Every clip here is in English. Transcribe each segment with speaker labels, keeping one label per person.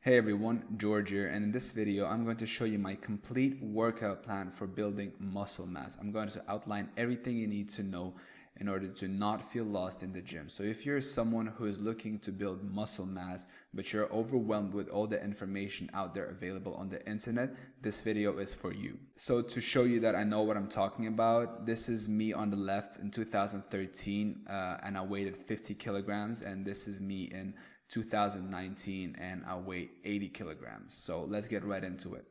Speaker 1: Hey everyone, George here, and in this video I'm going to show you my complete workout plan for building muscle mass. I'm going to outline everything you need to know in order to not feel lost in the gym. So if you're someone who is looking to build muscle mass but you're overwhelmed with all the information out there available on the internet, this video is for you. So to show you that I know what I'm talking about, this is me on the left in 2013 and I weighed 50 kilograms, and this is me in 2019 and I weigh 80 kilograms. So let's get right into it.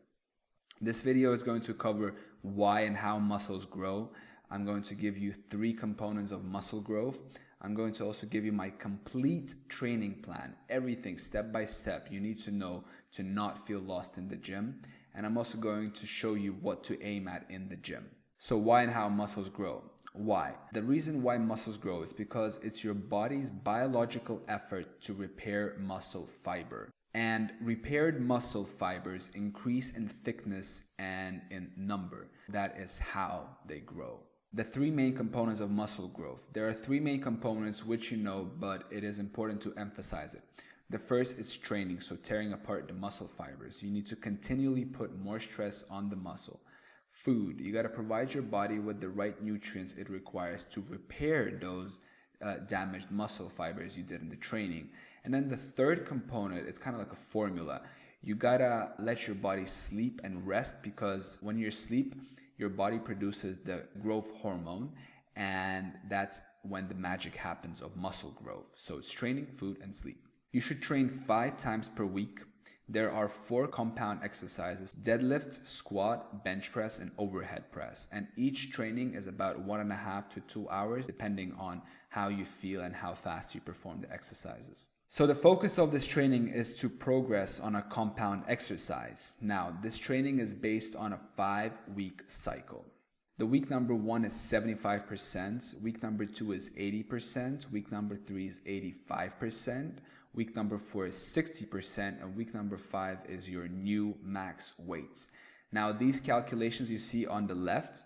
Speaker 1: This video is going to cover why and how muscles grow. I'm going to give you 3 components of muscle growth. I'm going to also give you my complete training plan, everything step by step you need to know to not feel lost in the gym. And I'm also going to show you what to aim at in the gym. So why and how muscles grow? Why? The reason why muscles grow is because it's your body's biological effort to repair muscle fiber. And repaired muscle fibers increase in thickness and in number. That is how they grow. The 3 main components of muscle growth. There are 3 main components which you know, but it is important to emphasize it. The first is training, so tearing apart the muscle fibers. You need to continually put more stress on the muscle. Food, you got to provide your body with the right nutrients it requires to repair those damaged muscle fibers you did in the training. And then the third component, it's kind of like a formula. You got to let your body sleep and rest, because when you're asleep, your body produces the growth hormone, and that's when the magic happens of muscle growth. So it's training, food, and sleep. You should train 5 times per week. There are 4 compound exercises: deadlift, squat, bench press, and overhead press. And each training is about 1.5 to 2 hours, depending on how you feel and how fast you perform the exercises. So the focus of this training is to progress on a compound exercise. Now, this training is based on a 5-week cycle. The week number 1 is 75%, week number 2 is 80%, week number 3 is 85%, week number 4 is 60%, and week number 5 is your new max weight. Now, these calculations you see on the left,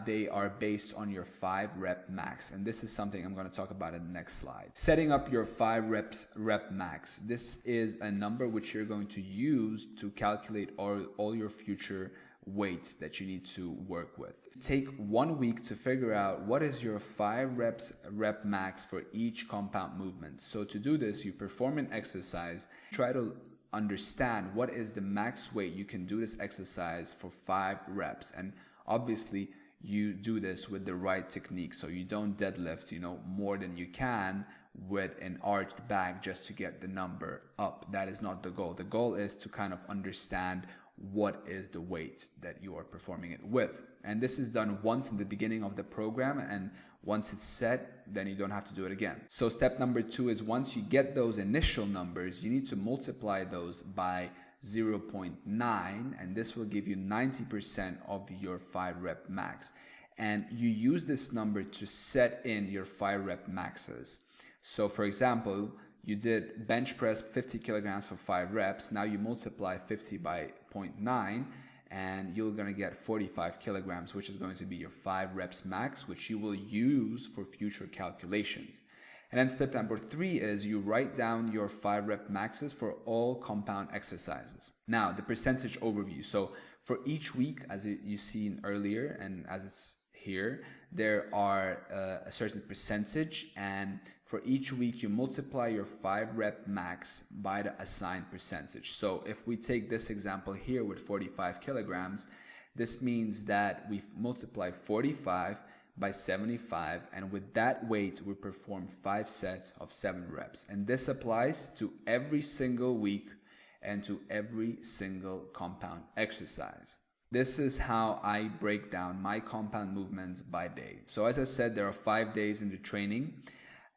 Speaker 1: they are based on your 5 rep max, and this is something I'm going to talk about in the next slide. Setting up your 5 rep max. This is a number which you're going to use to calculate all your future weights that you need to work with. Take 1 week to figure out what is your 5 rep max for each compound movement. So to do this, you perform an exercise, try to understand what is the max weight you can do this exercise for 5 reps. And obviously you do this with the right technique, so you don't deadlift more than you can with an arched back just to get the number up. That is not the goal. The goal is to kind of understand what is the weight that you are performing it with. And this is done once in the beginning of the program, and once it's set, then you don't have to do it again. So step number 2 is, once you get those initial numbers, you need to multiply those by 0.9, and this will give you 90% of your 5 rep max. And you use this number to set in your 5 rep maxes. So for example, you did bench press 50 kilograms for 5 reps. Now you multiply 50 by 0.9 and you're going to get 45 kilograms, which is going to be your 5 reps max, which you will use for future calculations. And then step number 3 is you write down your 5 rep maxes for all compound exercises. Now, the percentage overview. So for each week, as you seen earlier and as it's here, there are a certain percentage, and for each week you multiply your 5 rep max by the assigned percentage. So if we take this example here with 45 kilograms, this means that we multiply 45 by 75, and with that weight we perform 5 sets of 7 reps. And this applies to every single week and to every single compound exercise. This is how I break down my compound movements by day. So as I said, there are 5 days in the training,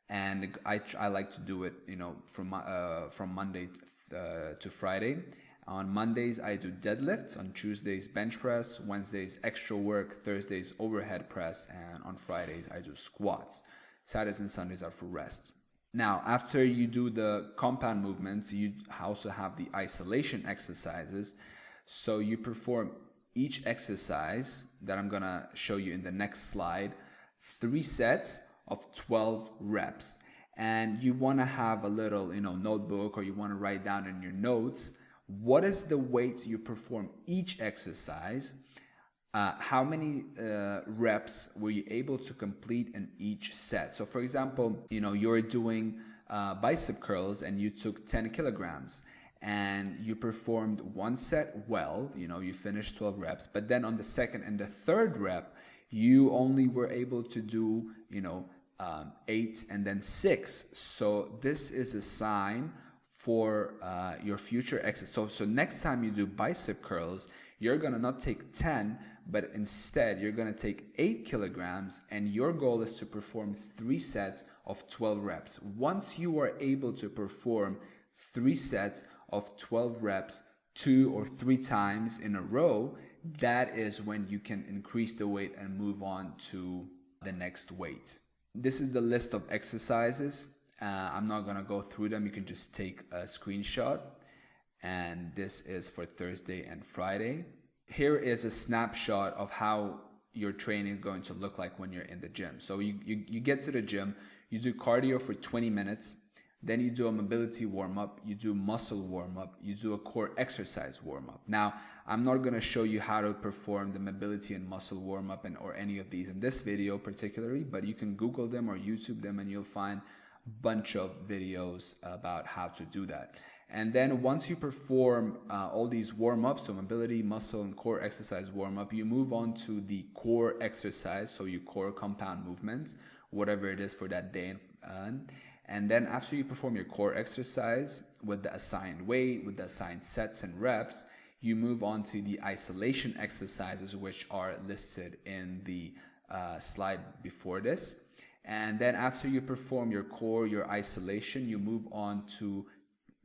Speaker 1: and I like to do it from Monday to Friday. On Mondays, I do deadlifts. On Tuesdays, bench press. Wednesdays, extra work. Thursdays, overhead press. And on Fridays, I do squats. Saturdays and Sundays are for rest. Now, after you do the compound movements, you also have the isolation exercises. So you perform each exercise that I'm going to show you in the next slide, 3 sets of 12 reps. and you want to have a little, notebook, or you want to write down in your notes, what is the weight you perform each exercise? How many reps were you able to complete in each set? So for example, you're doing bicep curls and you took 10 kilograms and you performed one set well, you finished 12 reps, but then on the second and the third rep, you only were able to do, 8 and then 6. So this is a sign for your future exercise. So next time you do bicep curls, you're gonna not take 10, but instead you're gonna take 8 kilograms, and your goal is to perform 3 sets of 12 reps. Once you are able to perform 3 sets of 12 reps 2 or 3 times in a row, that is when you can increase the weight and move on to the next weight. This is the list of exercises. I'm not gonna go through them. You can just take a screenshot. And this is for Thursday and Friday. Here is a snapshot of how your training is going to look like when you're in the gym. So you get to the gym, you do cardio for 20 minutes, then you do a mobility warm-up, you do muscle warm-up, you do a core exercise warm-up. Now, I'm not going to show you how to perform the mobility and muscle warm-up or any of these in this video particularly, but you can Google them or YouTube them and you'll find a bunch of videos about how to do that. And then once you perform all these warm-ups, so mobility, muscle, and core exercise warm-up, you move on to the core exercise, so your core compound movements, whatever it is for that day. And then after you perform your core exercise with the assigned weight, with the assigned sets and reps, you move on to the isolation exercises, which are listed in the slide before this. And then after you perform your core, your isolation, you move on to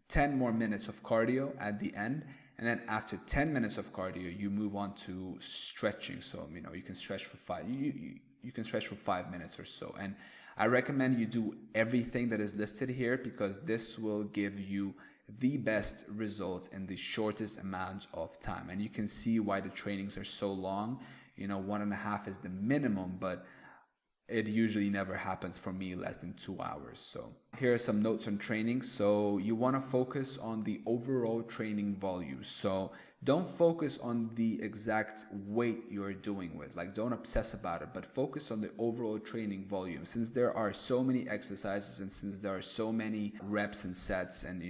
Speaker 1: 10 more minutes of cardio at the end. And then after 10 minutes of cardio, you move on to stretching. So, you can stretch for you can stretch for 5 minutes or so. And I recommend you do everything that is listed here, because this will give you the best results in the shortest amount of time. And you can see why the trainings are so long. 1.5 is the minimum, but it usually never happens for me less than 2 hours. So here are some notes on training. So you want to focus on the overall training volume. So don't focus on the exact weight you're doing with, don't obsess about it, but focus on the overall training volume. Since there are so many exercises and since there are so many reps and sets and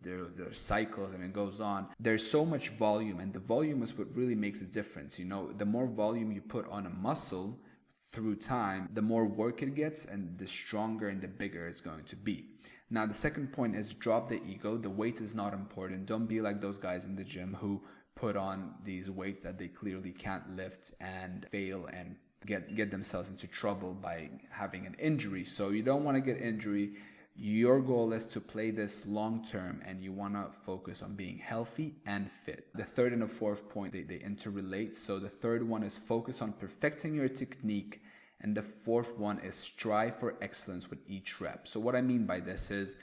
Speaker 1: there are cycles and it goes on, there's so much volume, and the volume is what really makes a difference. The more volume you put on a muscle through time, the more work it gets and the stronger and the bigger it's going to be. Now, the second point is drop the ego. The weight is not important. Don't be like those guys in the gym who put on these weights that they clearly can't lift and fail and get themselves into trouble by having an injury. So you don't want to get injury. Your goal is to play this long term, and you want to focus on being healthy and fit. The third and the fourth point, they interrelate. So the third one is focus on perfecting your technique, and the fourth one is strive for excellence with each rep. So what I mean by this is,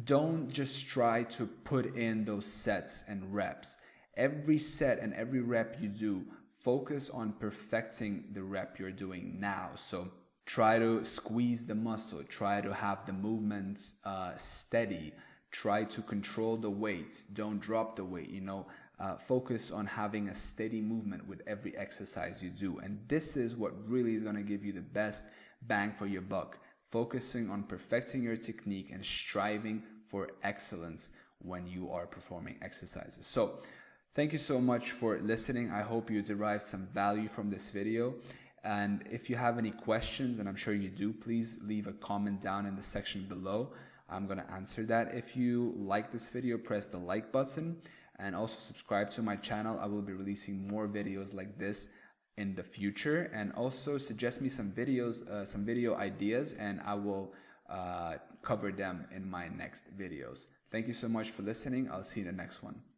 Speaker 1: don't just try to put in those sets and reps. Every set and every rep you do, focus on perfecting the rep you're doing now. So try to squeeze the muscle, try to have the movements steady, try to control the weight, don't drop the weight, focus on having a steady movement with every exercise you do. And this is what really is going to give you the best bang for your buck, focusing on perfecting your technique and striving for excellence when you are performing exercises. So thank you so much for listening. I hope you derived some value from this video. And if you have any questions, and I'm sure you do, please leave a comment down in the section below. I'm going to answer that. If you like this video, press the like button and also subscribe to my channel. I will be releasing more videos like this in the future, and also suggest me some videos, some video ideas, and I will cover them in my next videos. Thank you so much for listening. I'll see you in the next one.